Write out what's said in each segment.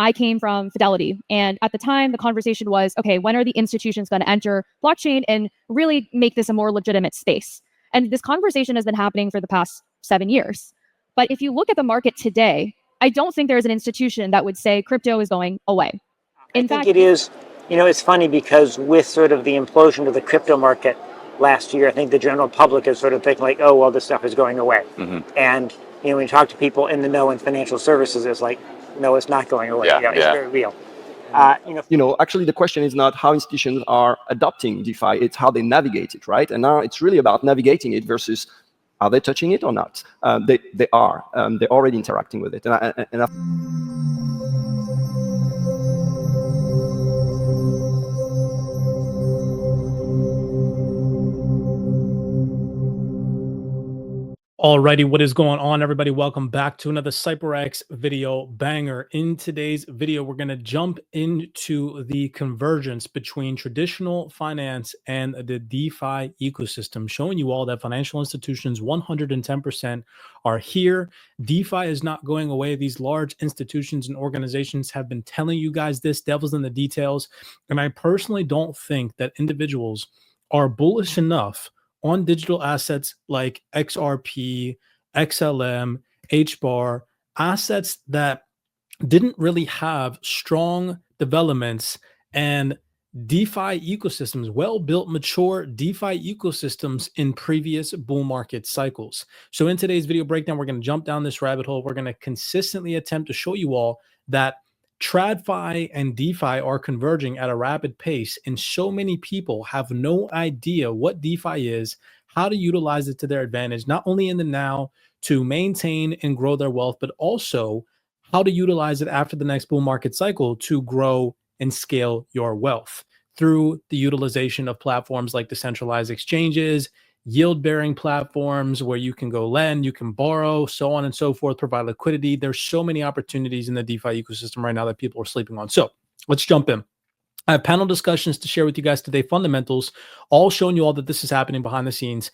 I came from Fidelity. And at the time, the conversation was, okay, when are the institutions going to enter blockchain and really make this a more legitimate space? And this conversation has been happening for the past 7 years. But if you look at the market today, I don't think there's an institution that would say crypto is going away. I think it is, it's funny because with sort of the implosion of the crypto market last year, I think the general public is sort of thinking like, oh, well, this stuff is going away. And, when you talk to people in the know in financial services, it's like, no, it's not going away. It's very real. Actually, the question is not how institutions are adopting DeFi, it's how they navigate it, right? And now it's really about navigating it versus are they touching it or not? They are. They're already interacting with it. Alrighty, what is going on, everybody? Welcome back to another CYPRX video banger. In today's video, we're going to jump into the convergence between traditional finance and the DeFi ecosystem, showing you all that financial institutions 110% are here. DeFi is not going away. These large institutions and organizations have been telling you guys this, devil's in the details. And I personally don't think that individuals are bullish enough on digital assets like XRP, XLM, HBAR, assets that didn't really have strong developments and DeFi ecosystems, well-built, mature DeFi ecosystems in previous bull market cycles. So in today's video breakdown, we're going to jump down this rabbit hole. We're going to consistently attempt to show you all that TradFi and DeFi are converging at a rapid pace, and so many people have no idea what DeFi is, how to utilize it to their advantage, not only in the now to maintain and grow their wealth, but also how to utilize it after the next bull market cycle to grow and scale your wealth through the utilization of platforms like decentralized exchanges, yield-bearing platforms where you can go lend, you can borrow, so on and so forth, provide liquidity. There's so many opportunities in the DeFi ecosystem right now that people are sleeping on. So let's jump in. I have panel discussions to share with you guys today, fundamentals, all showing you all that this is happening behind the scenes.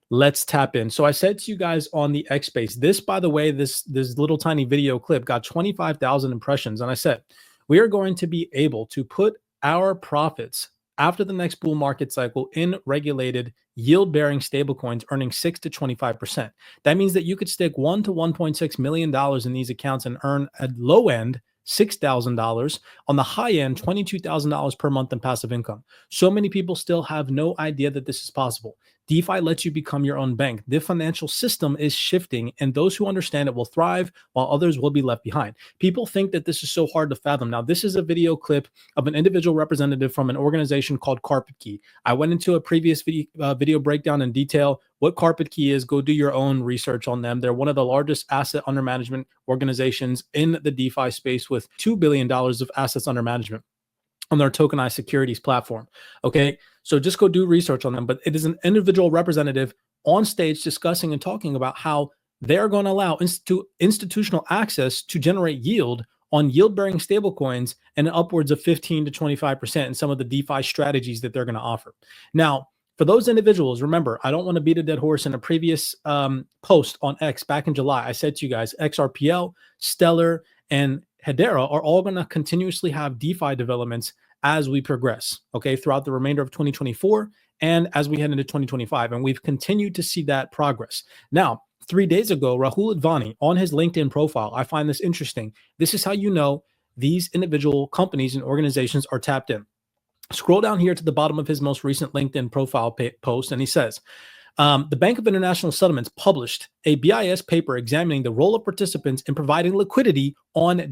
Let's tap in. So I said to you guys on the X Space, this, by the way, this little tiny video clip got 25,000 impressions. And I said, we are going to be able to put our profits after the next bull market cycle in regulated yield-bearing stablecoins earning 6 to 25%. That means that you could stick $1 to $1.6 million in these accounts and earn at low end $6,000, on the high end $22,000 per month in passive income. So many people still have no idea that this is possible. DeFi lets you become your own bank. The financial system is shifting, and those who understand it will thrive while others will be left behind. People think that this is so hard to fathom. Now, this is a video clip of an individual representative from an organization called Carpet Key. I went into a previous video breakdown in detail what Carpet Key is. Go do your own research on them. They're one of the largest asset under management organizations in the DeFi space with $2 billion of assets under management on their tokenized securities platform. Okay, so just go do research on them. But it is an individual representative on stage discussing and talking about how they're going to allow institutional access to generate yield on yield-bearing stablecoins and upwards of 15 to 25% in some of the DeFi strategies that they're going to offer. Now, for those individuals, remember, I don't want to beat a dead horse. In a previous post on X back in July, I said to you guys, XRPL, Stellar, and Hedera are all going to continuously have DeFi developments as we progress, okay, throughout the remainder of 2024 and as we head into 2025. And we've continued to see that progress. Now, 3 days ago, Rahul Advani on his LinkedIn profile, I find this interesting. This is how you know these individual companies and organizations are tapped in. Scroll down here to the bottom of his most recent LinkedIn profile post, and he says, the Bank of International Settlements published a BIS paper examining the role of participants in providing liquidity on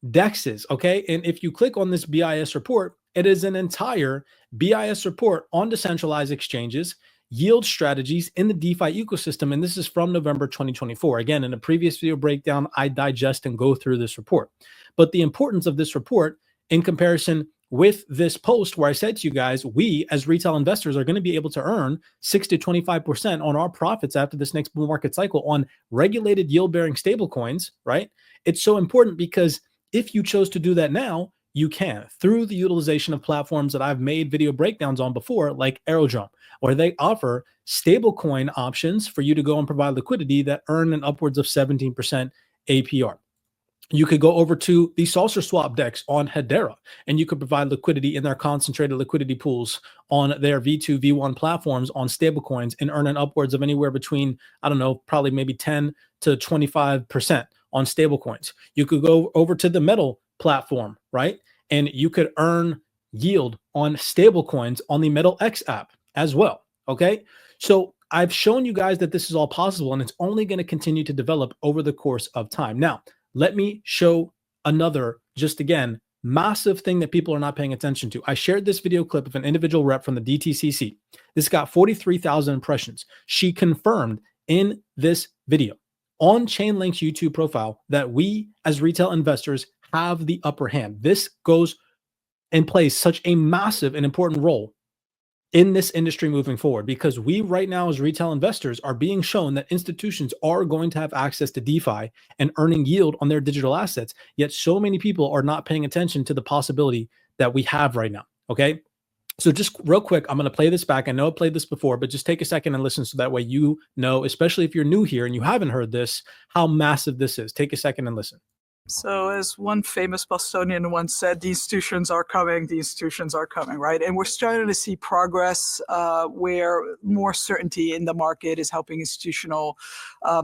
DEXs. Okay? And if you click on this BIS report, it is an entire BIS report on decentralized exchanges, yield strategies in the DeFi ecosystem, and this is from November 2024. Again, in a previous video breakdown, I digest and go through this report. But the importance of this report in comparison with this post where I said to you guys, we as retail investors are going to be able to earn 6 to 25% on our profits after this next bull market cycle on regulated yield-bearing stablecoins, right? It's so important because if you chose to do that now, you can through the utilization of platforms that I've made video breakdowns on before, like Aerodrome, where they offer stablecoin options for you to go and provide liquidity that earn an upwards of 17% APR. You could go over to the saucer swap DEX on Hedera, and you could provide liquidity in their concentrated liquidity pools on their V2, V1 platforms on stablecoins and earn an upwards of anywhere between, I don't know, probably maybe 10 to 25% on stablecoins. You could go over to the Metal platform, right? And you could earn yield on stablecoins on the Metal X app as well. Okay. So I've shown you guys that this is all possible, and it's only going to continue to develop over the course of time. Now, let me show another, just again, massive thing that people are not paying attention to. I shared this video clip of an individual rep from the DTCC. This got 43,000 impressions. She confirmed in this video on Chainlink's YouTube profile that we as retail investors have the upper hand. This goes and plays such a massive and important role in this industry moving forward, because we right now as retail investors are being shown that institutions are going to have access to DeFi and earning yield on their digital assets. Yet so many people are not paying attention to the possibility that we have right now. Okay. So just real quick, I'm going to play this back. I know I played this before, but just take a second and listen so that way you know, especially if you're new here and you haven't heard this, how massive this is. Take a second and listen. So as one famous Bostonian once said, the institutions are coming, right? And we're starting to see progress where more certainty in the market is helping institutional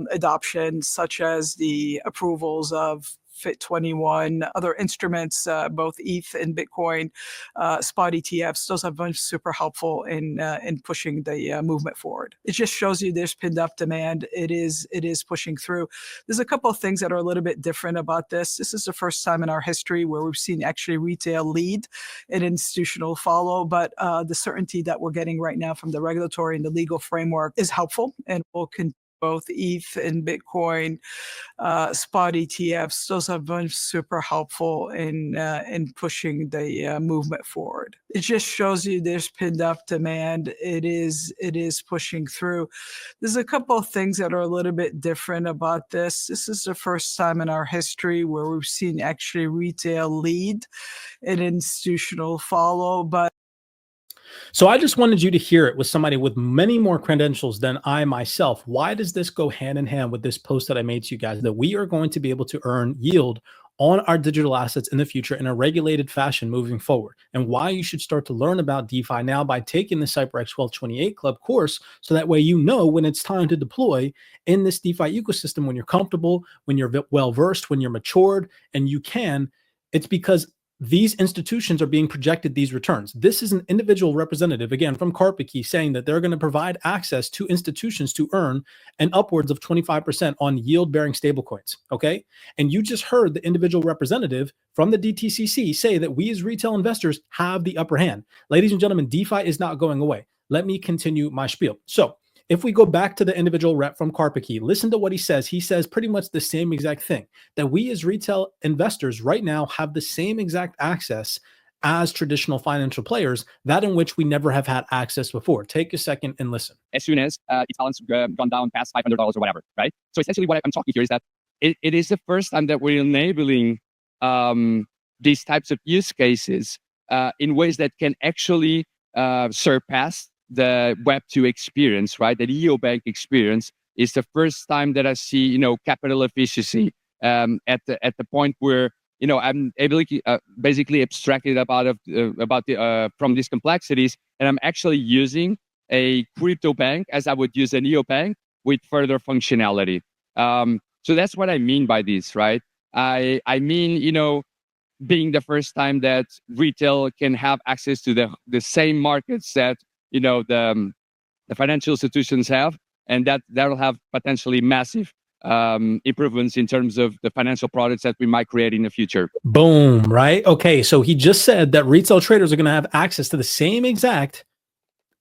adoption, such as the approvals of FIT21, other instruments, both ETH and Bitcoin, spot ETFs. Those have been super helpful in pushing the movement forward. It just shows you there's pinned up demand. It is pushing through. There's a couple of things that are a little bit different about this. This is the first time in our history where we've seen actually retail lead and institutional follow, but the certainty that we're getting right now from the regulatory and the legal framework is helpful, and will continue. Both ETH and Bitcoin, spot ETFs, those have been super helpful in pushing the movement forward. It just shows you there's pinned up demand. It is pushing through. There's a couple of things that are a little bit different about this. This is the first time in our history where we've seen actually retail lead and institutional follow, but so I just wanted you to hear it with somebody with many more credentials than I myself. Why does this go hand in hand with this post that I made to you guys, that we are going to be able to earn yield on our digital assets in the future in a regulated fashion moving forward, and why you should start to learn about DeFi now by taking the CYPRX 1228 Club course, so that way you know when it's time to deploy in this DeFi ecosystem, when you're comfortable, when you're well-versed, when you're matured, and you can. It's because these institutions are being projected these returns. This is an individual representative, again, from CarpetKey, saying that they're going to provide access to institutions to earn an upwards of 25% on yield-bearing stablecoins, okay? And you just heard the individual representative from the DTCC say that we as retail investors have the upper hand. Ladies and gentlemen, DeFi is not going away. Let me continue my spiel. So if we go back to the individual rep from CarpetKey, listen to what he says. He says pretty much the same exact thing, that we as retail investors right now have the same exact access as traditional financial players, that in which we never have had access before. Take a second and listen. As soon as its balance gone down past $500 or whatever, right? So essentially what I'm talking here is that it is the first time that we're enabling these types of use cases in ways that can actually surpass the Web2 experience, right? The neobank experience is the first time that I see, capital efficiency at the point where, I'm able to basically abstract it from these complexities, and I'm actually using a crypto bank as I would use a neobank with further functionality. So that's what I mean by this, right? I mean, being the first time that retail can have access to the same markets that the financial institutions have, and that'll have potentially massive improvements in terms of the financial products that we might create in the future. Boom, right? Okay, so he just said that retail traders are going to have access to the same exact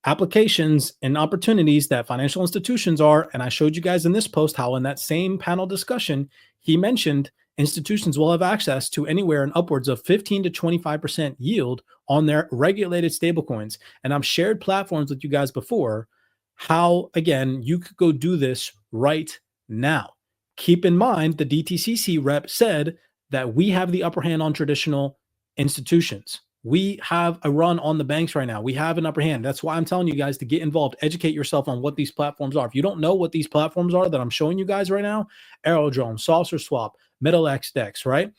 applications and opportunities that financial institutions are. And I showed you guys in this post how in that same panel discussion, he mentioned institutions will have access to anywhere in upwards of 15 to 25% yield on their regulated stablecoins. And I've shared platforms with you guys before, how, again, you could go do this right now. Keep in mind, the DTCC rep said that we have the upper hand on traditional institutions. We have a run on the banks right now. We have an upper hand. That's why I'm telling you guys to get involved, educate yourself on what these platforms are. If you don't know what these platforms are that I'm showing you guys right now, Aerodrome, Saucer Swap, X DEX, right?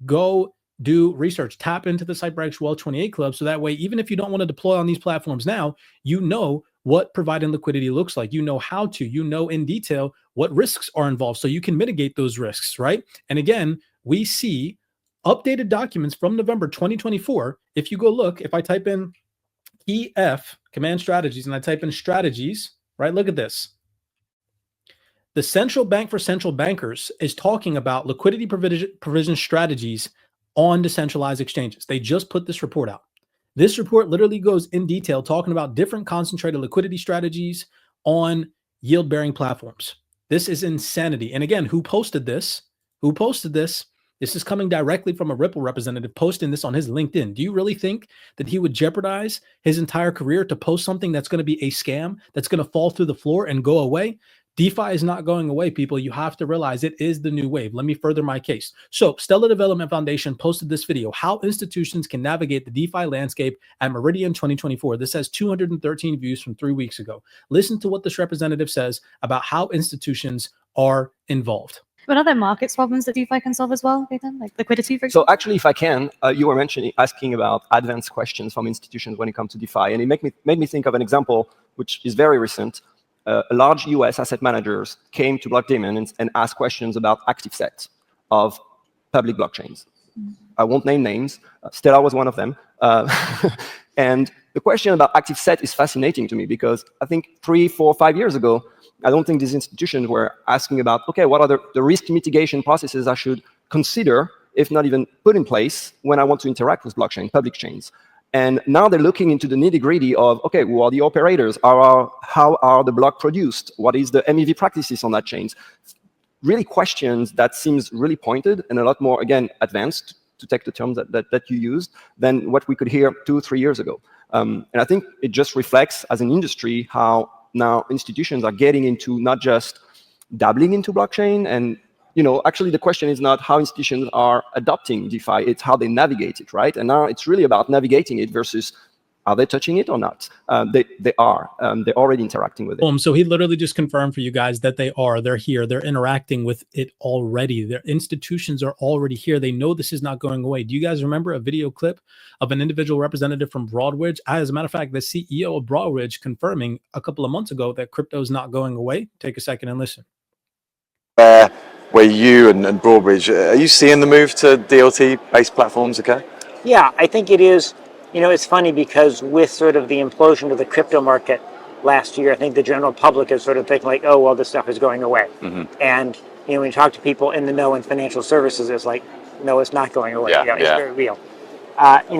Go do research, tap into the CYPRX Well 28 Club. So that way, even if you don't want to deploy on these platforms now, you know what providing liquidity looks like. You know how to, you know in detail what risks are involved so you can mitigate those risks, right? And again, we see updated documents from November 2024. If you go look, if I type in EF, command strategies, and I type in strategies, right? Look at this. The Central Bank for Central Bankers is talking about liquidity provision strategies on decentralized exchanges. They just put this report out. This report literally goes in detail talking about different concentrated liquidity strategies on yield-bearing platforms. This is insanity. And again, who posted this? Who posted this? This is coming directly from a Ripple representative posting this on his LinkedIn. Do you really think that he would jeopardize his entire career to post something that's going to be a scam, that's going to fall through the floor and go away? DeFi is not going away, people. You have to realize it is the new wave. Let me further my case. So Stellar Development Foundation posted this video, how institutions can navigate the DeFi landscape at Meridian 2024. This has 213 views from 3 weeks ago. Listen to what this representative says about how institutions are involved. But are there markets problems that DeFi can solve as well, Nathan? Like liquidity, for So example? actually, if I can, you were asking about advanced questions from institutions when it comes to DeFi, and it made me think of an example which is very recent. A large US asset managers came to Blockdaemon and asked questions about active sets of public blockchains. I won't name names. Stellar was one of them. And the question about active set is fascinating to me because I think 3, 4, 5 years ago, I don't think these institutions were asking about, okay, what are the risk mitigation processes I should consider, if not even put in place, when I want to interact with blockchain, public chains. And now they're looking into the nitty-gritty of, okay, who are the operators? How are the block produced? What is the MEV practices on that chain? Really questions that seems really pointed and a lot more, again, advanced, to take the terms that you used, than what we could hear 2 or 3 years ago. And I think it just reflects, as an industry, how now institutions are getting into not just dabbling into blockchain and actually, the question is not how institutions are adopting DeFi, it's how they navigate it, right? And now it's really about navigating it versus are they touching it or not? They are. They're already interacting with it. So he literally just confirmed for you guys that they're here. They're interacting with it already. Their institutions are already here. They know this is not going away. Do you guys remember a video clip of an individual representative from Broadridge? As a matter of fact, the CEO of Broadridge confirming a couple of months ago that crypto is not going away. Take a second and listen. Where you and Broadridge, are you seeing the move to DLT-based platforms occur? Yeah, I think it is. It's funny because with sort of the implosion of the crypto market last year, I think the general public is sort of thinking like, oh, well, this stuff is going away. And, when you talk to people in the know in financial services, it's like, no, it's not going away. It's very real.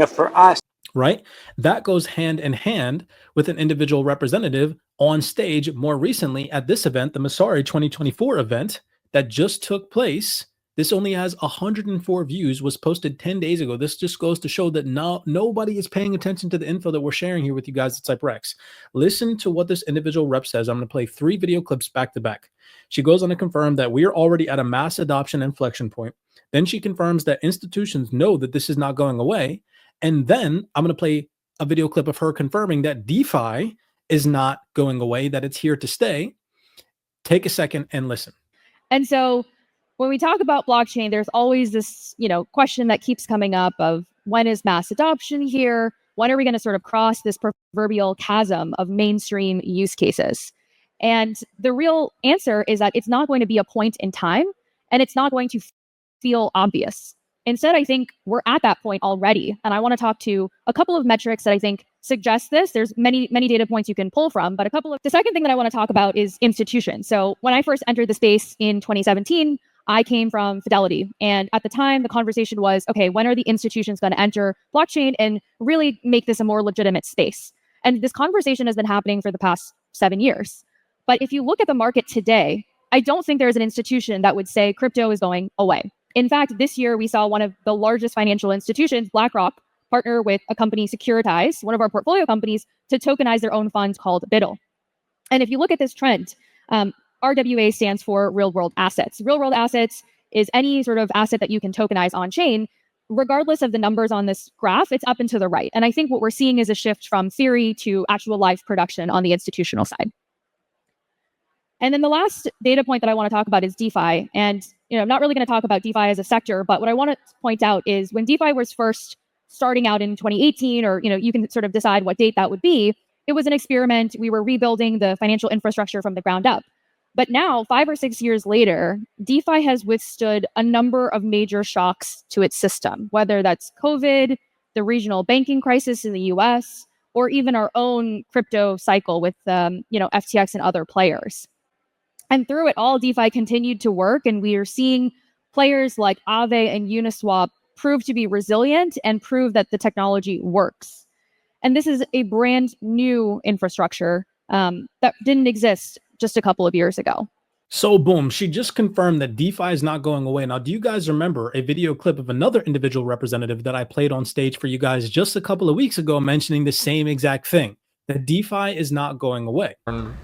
For us. Right? That goes hand in hand with an individual representative on stage more recently at this event, the Masari 2024 event that just took place. This only has 104 views, was posted 10 days ago. This just goes to show that nobody is paying attention to the info that we're sharing here with you guys at CYPRX. Listen to what this individual rep says. I'm going to play 3 video clips back to back. She goes on to confirm that we are already at a mass adoption inflection point. Then she confirms that institutions know that this is not going away. And then I'm going to play a video clip of her confirming that DeFi is not going away, that it's here to stay. Take a second and listen. And so when we talk about blockchain, there's always this, question that keeps coming up of when is mass adoption here? When are we going to sort of cross this proverbial chasm of mainstream use cases? And the real answer is that it's not going to be a point in time, and it's not going to feel obvious. Instead, I think we're at that point already. And I want to talk to a couple of metrics that I think suggest this. There's many data points you can pull from, but the second thing that I want to talk about is institutions. So when I first entered the space in 2017, I came from Fidelity. And at the time, the conversation was, okay, when are the institutions going to enter blockchain and really make this a more legitimate space? And this conversation has been happening for the past 7 years. But if you look at the market today, I don't think there's an institution that would say crypto is going away. In fact, this year, we saw one of the largest financial institutions, BlackRock, partner with a company, Securitize, one of our portfolio companies, to tokenize their own fund called BIDL. And if you look at this trend, RWA stands for real world assets. Real world assets is any sort of asset that you can tokenize on chain. Regardless of the numbers on this graph, it's up and to the right. And I think what we're seeing is a shift from theory to actual live production on the institutional side. And then the last data point that I want to talk about is DeFi. And I'm not really going to talk about DeFi as a sector, but what I want to point out is when DeFi was first starting out in 2018, or you can sort of decide what date that would be, it was an experiment. We were rebuilding the financial infrastructure from the ground up. But now, 5 or 6 years later, DeFi has withstood a number of major shocks to its system, whether that's COVID, the regional banking crisis in the US, or even our own crypto cycle with FTX and other players. And through it all, DeFi continued to work, and we are seeing players like Aave and Uniswap prove to be resilient and prove that the technology works. And this is a brand new infrastructure that didn't exist just a couple of years ago. So boom, she just confirmed that DeFi is not going away. Now, do you guys remember a video clip of another individual representative that I played on stage for you guys just a couple of weeks ago mentioning the same exact thing, that DeFi is not going away?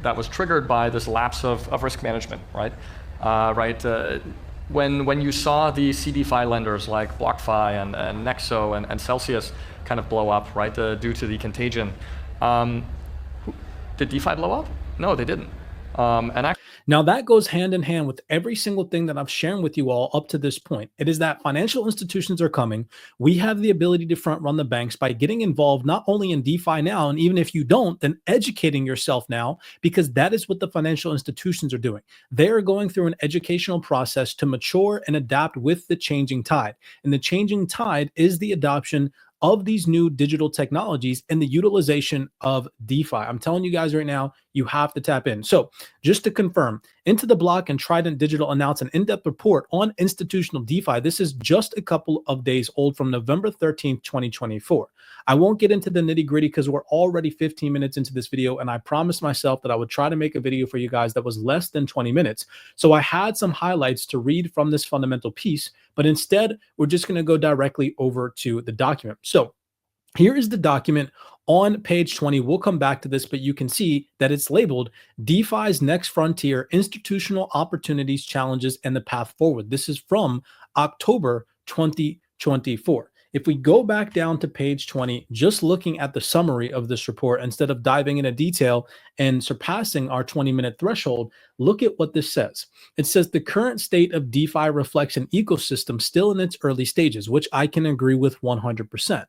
That was triggered by this lapse of risk management, right? When you saw the CDFI lenders like BlockFi and Nexo and Celsius kind of blow up, right, due to the contagion, did DeFi blow up? No, they didn't. Now that goes hand in hand with every single thing that I've shared with you all up to this point. It is that financial institutions are coming. We have the ability to front run the banks by getting involved not only in DeFi now, and even if you don't, then educating yourself now, because that is what the financial institutions are doing. They are going through an educational process to mature and adapt with the changing tide. And the changing tide is the adoption of these new digital technologies and the utilization of DeFi. I'm telling you guys right now, you have to tap in. So just to confirm, Into the Block and Trident Digital announced an in-depth report on institutional DeFi. This is just a couple of days old from November 13th, 2024. I won't get into the nitty-gritty because we're already 15 minutes into this video, and I promised myself that I would try to make a video for you guys that was less than 20 minutes. So I had some highlights to read from this fundamental piece, but instead, we're just going to go directly over to the document. So here is the document on page 20. We'll come back to this, but you can see that it's labeled DeFi's Next Frontier, Institutional Opportunities, Challenges, and the Path Forward. This is from October 2024. If we go back down to page 20, just looking at the summary of this report, instead of diving into detail and surpassing our 20-minute threshold, look at what this says. It says the current state of DeFi reflects an ecosystem still in its early stages, which I can agree with 100%.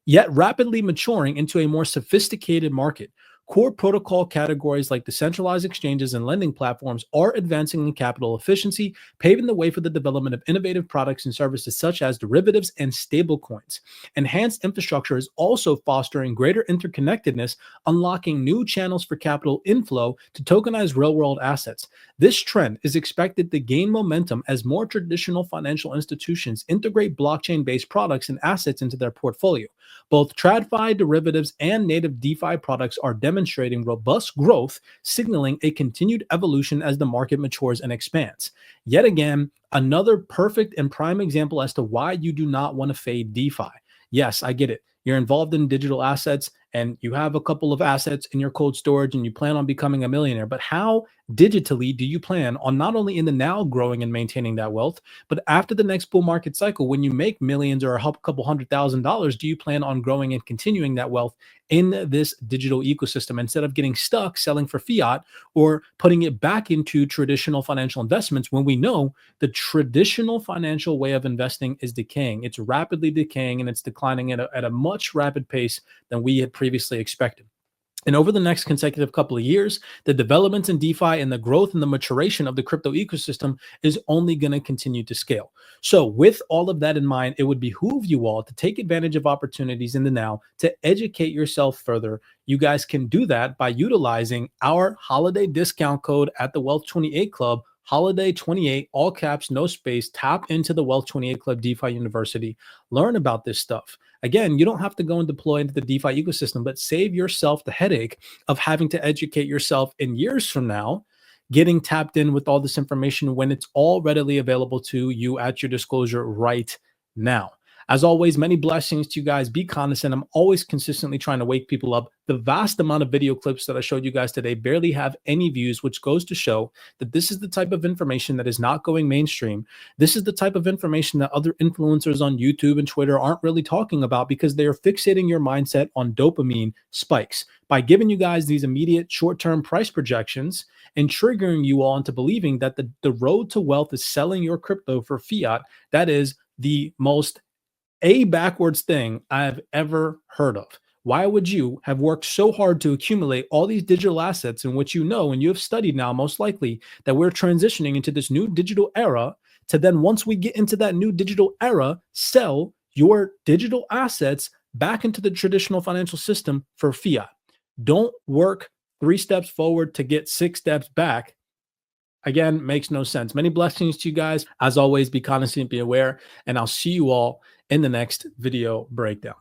Yet rapidly maturing into a more sophisticated market. Core protocol categories like decentralized exchanges and lending platforms are advancing in capital efficiency, paving the way for the development of innovative products and services such as derivatives and stablecoins. Enhanced infrastructure is also fostering greater interconnectedness, unlocking new channels for capital inflow to tokenize real-world assets. This trend is expected to gain momentum as more traditional financial institutions integrate blockchain-based products and assets into their portfolio. Both TradFi derivatives and native DeFi products are demonstrating robust growth, signaling a continued evolution as the market matures and expands. Yet again, another perfect and prime example as to why you do not want to fade DeFi. Yes, I get it. You're involved in digital assets and you have a couple of assets in your cold storage and you plan on becoming a millionaire. But how digitally do you plan on not only in the now growing and maintaining that wealth, but after the next bull market cycle, when you make millions or a couple $100,000, do you plan on growing and continuing that wealth in this digital ecosystem instead of getting stuck selling for fiat or putting it back into traditional financial investments when we know the traditional financial way of investing is decaying? It's rapidly decaying and it's declining at a much rapid pace than we had previously expected. And over the next consecutive couple of years, the developments in DeFi and the growth and the maturation of the crypto ecosystem is only going to continue to scale. So with all of that in mind, it would behoove you all to take advantage of opportunities in the now to educate yourself further. You guys can do that by utilizing our holiday discount code at the Wealth 28 Club, Holiday 28, all caps, no space. Tap into the Wealth 28 Club DeFi University. Learn about this stuff. Again, you don't have to go and deploy into the DeFi ecosystem, but save yourself the headache of having to educate yourself in years from now, getting tapped in with all this information when it's all readily available to you at your disclosure right now. As always, many blessings to you guys. Be cognizant. I'm always consistently trying to wake people up. The vast amount of video clips that I showed you guys today barely have any views, which goes to show that this is the type of information that is not going mainstream. This is the type of information that other influencers on YouTube and Twitter aren't really talking about because they are fixating your mindset on dopamine spikes. By giving you guys these immediate short-term price projections and triggering you all into believing that the road to wealth is selling your crypto for fiat. That is the most backwards thing I've ever heard of. Why would you have worked so hard to accumulate all these digital assets in which you know, and you have studied now most likely, that we're transitioning into this new digital era, to then once we get into that new digital era, sell your digital assets back into the traditional financial system for fiat? Don't work 3 steps forward to get 6 steps back. Again, makes no sense. Many blessings to you guys. As always, be cognizant, be aware, and I'll see you all in the next video breakdown.